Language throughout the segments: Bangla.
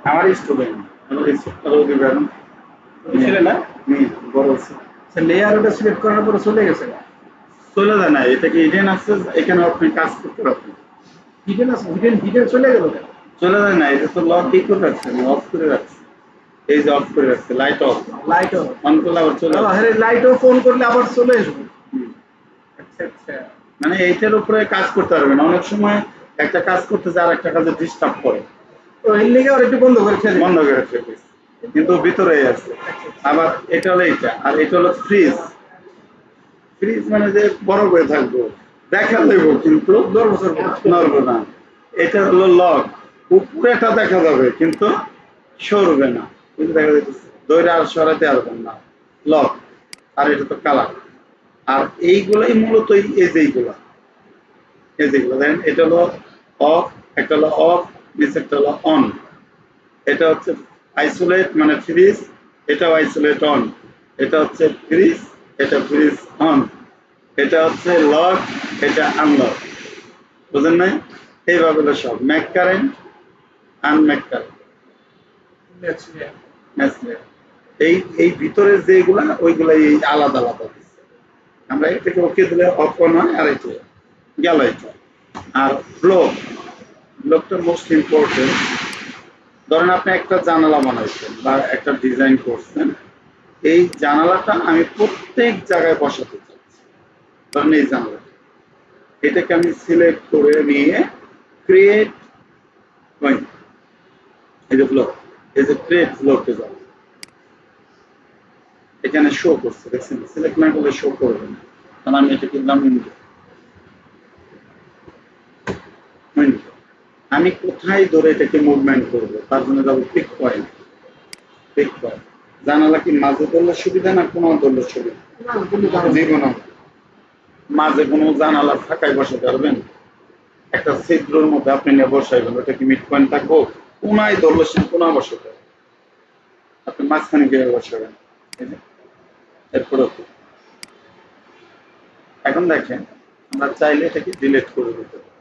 আমার স্টুডেন্ট আমার দিবেন ছিল না বড় লেয়ার ওটা সিলেক্ট করার পরে চলে গেছে চলে যায় না এটা কি হিডেন আছে এখানে আপনি কাজ করতে পারবেন হিডেন আছে হিডেন চলে গেল চলে যায় না এটা তো লক কি করে রাখছে অফ করে রাখছে এই যে অফ করে রাখছে লাইট অফ অন করলে আবার চলে আসে লাইট অফ অন করলে আবার চলে আসবে আচ্ছা আচ্ছা মানে এইটার উপরে কাজ করতে পারবেন অনেক সময় একটা কাজ করতে যায় আর একটা কাজে ডিস্টার্ব করে তো এর লেগে আর একটু বন্ধ করে ফেলে কিন্তু ভিতরে আছে আবার এটা হলো এইটা আর এটা হলো ফ্রিজ ফ্রিজ মানে যে বরফ হয়ে থাকবো দেখা দেবো কিন্তু নড়বো না এটা হলো লক উপরেটা দেখা যাবে কিন্তু সরবে না কিন্তু দেখা যাচ্ছে দইরা আর সরাতে পারবেন না লক আর এটা তো কালার আর এইগুলাই মূলত এই যেগুলা দেখেন এটা হলো অফ একটা হলো অফ নিচে একটা হলো অন এটা হচ্ছে আইসোলেট মানে ফ্রিজ এটাও আইসোলেট অন এটা হচ্ছে ফ্রিজ এটা ফ্রিজ অন এটা হচ্ছে লক এটা আনলক বুঝেন নাই এইভাবে হলো সব ম্যাক কারেন্ট আনম্যাক কারেন্ট এই ভিতরে যেগুলা ওইগুলা এই আলাদা আলাদা দিচ্ছে আমরা এটাকে ওকে দিলে অফ অন হয় আর এটা গেল এটা আর ব্লকটা মোস্ট ইম্পর্টেন্ট ধরেন আপনি একটা জানালা বানাইছেন বা একটা ডিজাইন করছেন এই জানালাটা আমি প্রত্যেক জায়গায় বসাতে চাচ্ছি ধরেন এই জানালাটা এটাকে আমি সিলেক্ট করে নিয়ে ক্রিয়েট এই যে ব্লক এই যে ক্রিয়েট ব্লকে যাব এখানে শো করছে দেখছেন সিলেক্ট না করলে শো করবে না কারণ আমি এটা কিনলাম আমি কোথায় ধরে এটাকে মুভমেন্ট করব তার জন্য যাবো পিক পয়েন্ট জানালা কি মাঝে ধরলে সুবিধা না কোনো ধরলে সুবিধা জীবন মাঝে কোনো জানালা ফাঁকায় বসাতে পারবেন একটা ছিদ্রের মধ্যে আপনি নিয়ে বসাইবেন ওটা কি মিড পয়েন্ট থাকবো কোনায় ধরলে সে কোনা বসাতে আপনি মাঝখানে গিয়ে বসাবেন এরপরে এখন দেখেন আমরা চাইলে এটাকে ডিলিট করে দিতে পারি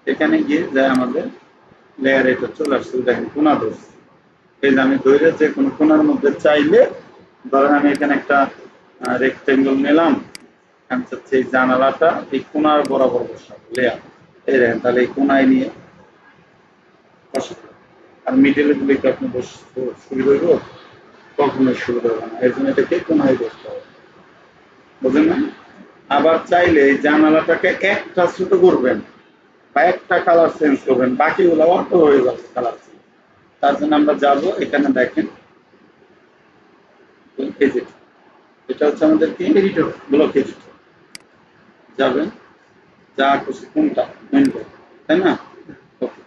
এখানে গিয়ে যায় আমাদের লেয়ার এটা চলে আসছে দেখেন কোনা ধরছে এই যে আমি ধরে যে কোনো কোনার মধ্যে চাইলে ধরেন আমি এখানে একটা রেক্টেঙ্গল নিলাম আমি চাচ্ছি এই জানালাটা এই কোনার বরাবর বসাবো লেয়ার এই দেখেন তাহলে এই কোনায় নিয়ে বসাবো আর মিডলে দিলে কি আপনি সুবিধা হইব কখনোই সুবিধা হবে না এর জন্য এটাকে কোনায় বসতে হবে বুঝলেন না আবার চাইলে এই জানালাটাকে একটা ছোট করবেন বা একটা কালার চেঞ্জ করবেন বাকিগুলো অটো হয়ে যাবে কালার চেঞ্জ তার জন্য আমরা যাব এখানে দেখেন এটা হচ্ছে আমাদের কি এডিটর ব্লক এডিটর যাবেন যা খুশি কোনটা উইন্ডো তাই না ওকে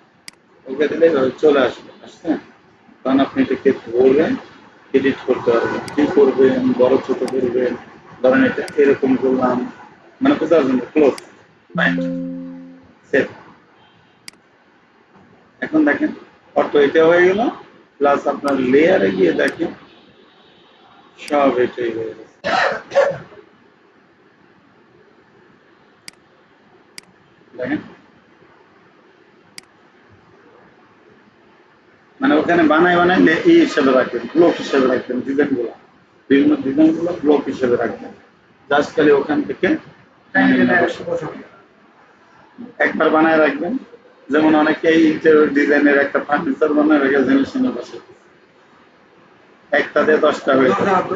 ওকে দিলে চলে আসবে আসছেন তখন আপনি এটাকে ধরে এডিট করতে পারবেন কি করবেন বড় ছোট করবেন ধরেন এটা এরকম করলাম মানে বোঝার জন্য ক্লোজ সেভ এখন দেখেন অটো এটা হয়ে গেল প্লাস আপনার লেয়ারে গিয়ে দেখেন সব এটাই হয়ে গেছে দেখেন মানে ওখানে বানায় এই হিসেবে রাখবেন ব্লক হিসেবে রাখবেন ডিজাইনগুলো বিভিন্ন ডিজাইনগুলো ব্লক হিসেবে রাখবেন জাস্ট খালি ওখান থেকে একবার বানায় রাখবেন যেমন অনেকে এই ডিজাইনের একটা ফার্নিচার বানায় রেখে জেনারেশনে বসে একটা দিয়ে 10টা হয়ে যাবে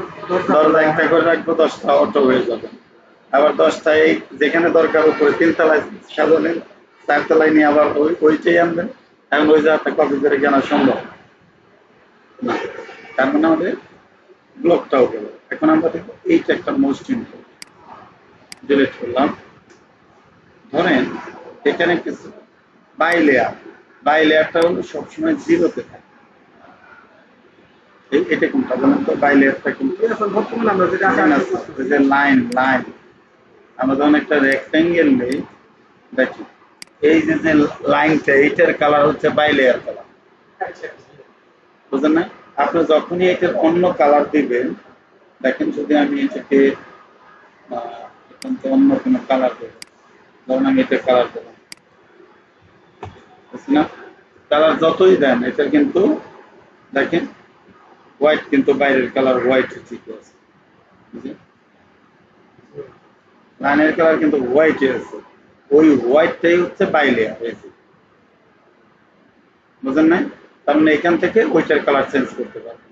দরজা একটা করে রাখবো 10টা অটো হয়ে যাবে আবার 10টা এই যেখানে দরকার উপরে 3 তলায় সাজালেন 4 তলায় নিয়ে আবার ওইটাই আনবেন এখন ওই জায়গাটা কপি করে কেনা সম্ভব না তার মানে আমাদের ব্লকটাও গেল এখন আমরা দেখবো এইটা একটা মোস্ট ইম্পর্টেন্ট ডিলিট করলাম ধরেন এখানে কিছু বাই লেয়ারটা হলো সবসময় জিরোতে থাকে এটা কোনটা বলেন তো বাই লেয়ারটা কিন্তু বর্তমানে আমরা যেটা লাইন আমরা যখন একটা রেক্টেঙ্গেল নেই দেখি এই যে লাইনটা এইটার কালার হচ্ছে বাই লেয়ার কালার বুঝলেন না আপনি যখনই এটার অন্য কালার দিবেন দেখেন যদি আমি এটাকে অন্য কোনো কালার দেব ধরুন আমি এটা কালার দেবো আছে না? কালার যতই দেন এটা কিন্তু দেখেন হোয়াইট, কিন্তু বাইরের কালার হোয়াইট ঠিকই আছে, লাইনের কালার কিন্তু হোয়াইট আছে, ওই হোয়াইটটাই হচ্ছে বাই লেয়ার। বুঝেন নাই? তার মানে এখান থেকে ওইটার কালার চেঞ্জ করতে পারবেন।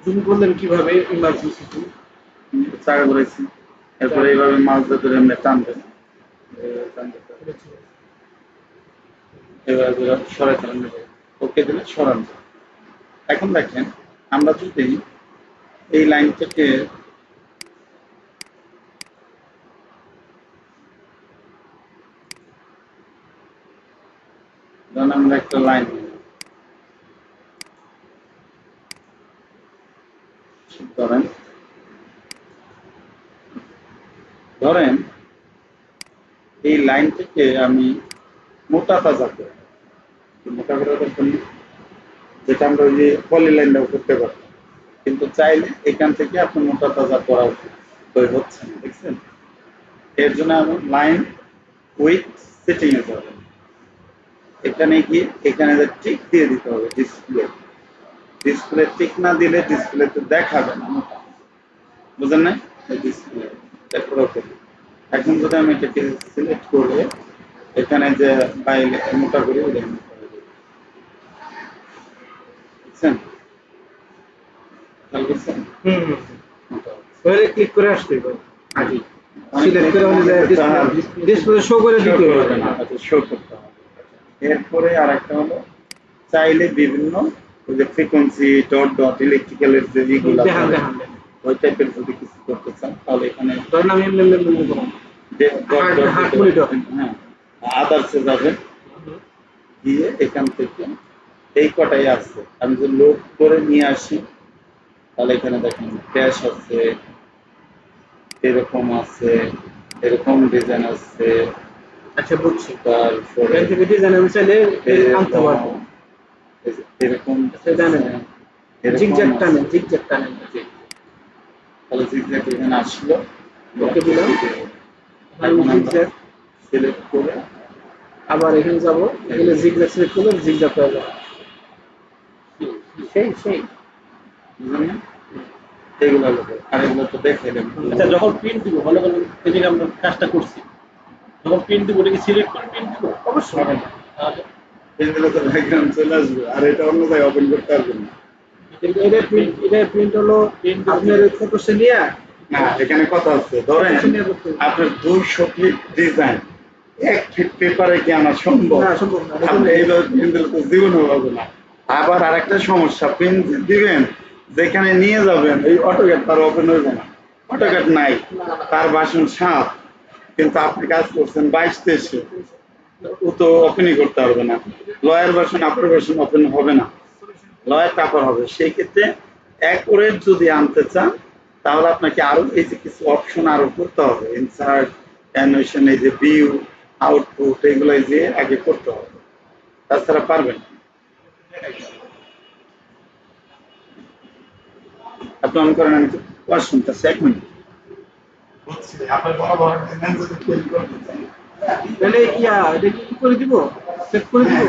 জুম করলেন কিভাবে ইমার্জেন্সি জুম? চাকা করেছি, এরপরে এইভাবে মাছ ধরে এমনি টানবেন, এবার সরাইতে ওকে দিলে সরান। এখন দেখেন আমরা যদি এই লাইন থেকে ধরেন আমরা একটা লাইন ধরেন ধরেন এই লাইন থেকে আমি মোটা তাজা করে, মোটা করে দেখুন যেটা আমরা ওই যে পলি লাইনটাও করতে পারতাম, কিন্তু চাইলে এখান থেকে আপনি মোটা তাজা করা হচ্ছে না, দেখছেন? এর জন্য আমি লাইন উইথ সেটিং এ যাবো, এখানে গিয়ে এখানে টিক দিয়ে দিতে হবে। ডিসপ্লে টিক না দিলে ডিসপ্লেতে দেখাবে না মোটা, বুঝেন না? ডিসপ্লে তারপরে ওকে। এখন যদি আমি এটাকে সিলেক্ট করে এখানে যে বাইরে মোটা করি, বুঝছেন? খেয়াল করছেন? ক্লিক করে আসতে হবে আগে, সিলেক্ট করে হলে ডিসপ্লে শো করে দিতে হবে না, শো করতে হবে। এরপরে আরেকটা হলো চাইলে বিভিন্ন ওই যে ফ্রিকোয়েন্সি ডট ডট ইলেকট্রিক্যালের যে ইগুলো ওই টাইপের যদি কিছু করতে চান তাহলে এখানে ধরেন আমি হ্যাঁ আদার্সে যাবেন, গিয়ে এখান থেকে এই কটাই আছে আমি যদি লোড করে নিয়ে আসি তাহলে এখানে দেখেন ক্যাশ আছে, এরকম আছে, এরকম ডিজাইন আছে। আচ্ছা বুঝছি, তারপরে এখান থেকে ডিজাইন আমি চাইলে আনতে পারবো, এরকম জানেন জিগজ্যাগ টানেন, জিগজ্যাগ টানেন, তাহলে জিগজ্যাগ এখানে আসলো, ওকে দিলাম, এখন আমরা সিলেক্ট করে আবার এখানে যাব, এখানে জিগজ্যাগ সিলেক্ট করলে জিগজ্যাগ হয়ে যাবে, সেই বুঝলেন না? এইগুলো লোকে আর এগুলো তো দেখাইলাম। আচ্ছা যখন প্রিন্ট দিব, মনে করেন এই যে আমরা কাজটা করছি, যখন প্রিন্ট দিব ওটাকে সিলেক্ট করে প্রিন্ট দিব? অবশ্যই হবে না, এগুলো তো ব্যাকগ্রাউন্ড চলে আসবে আর এটা অন্য জায়গায় ওপেন করতে পারবেন না। এটা প্রিন্ট হলো আপনার ফটোসে নিয়ে না, এখানে কথা হচ্ছে ধরেন আপনার 200 ফিট ডিজাইন 1 ফিট পেপারে কি আনা সম্ভব? না, সম্ভব না। আপনি এইভাবে প্রিন্ট দিলে তো জীবনে হবে না। আবার আরেকটা সমস্যা, প্রিন্ট দিবেন যেখানে নিয়ে যাবেন এই অটোক্যাড তার ওপেন হইবে না, অটোক্যাড নাই, তার ভার্সন 7, কিন্তু আপনি কাজ করছেন 22-23, ও তো ওপেনই করতে পারবে না। লয়ার ভার্সন আপার ভার্সন ওপেন হবে না, লয়ার টাপার হবে। সেই ক্ষেত্রে অ্যাকুরেট যদি আনতে চান তাহলে আপনাকে আরো এই যে কিছু অপশন আরো করতে হবে, ইনসার্ট, অ্যানিমেশন, এই যে ভিউ, আউটপুট, এগুলো যে আগে করতে হবে, তাছাড়া পারবেন না। আপনি মনে করেন আমি ওয়াজ শুনতেছি, 1 মিনিট বুঝছি আপনার বড় বড় ডিজাইন যদি তৈরি করতে চান তাহলে এটা কি করে দিব, সেট করে দিব?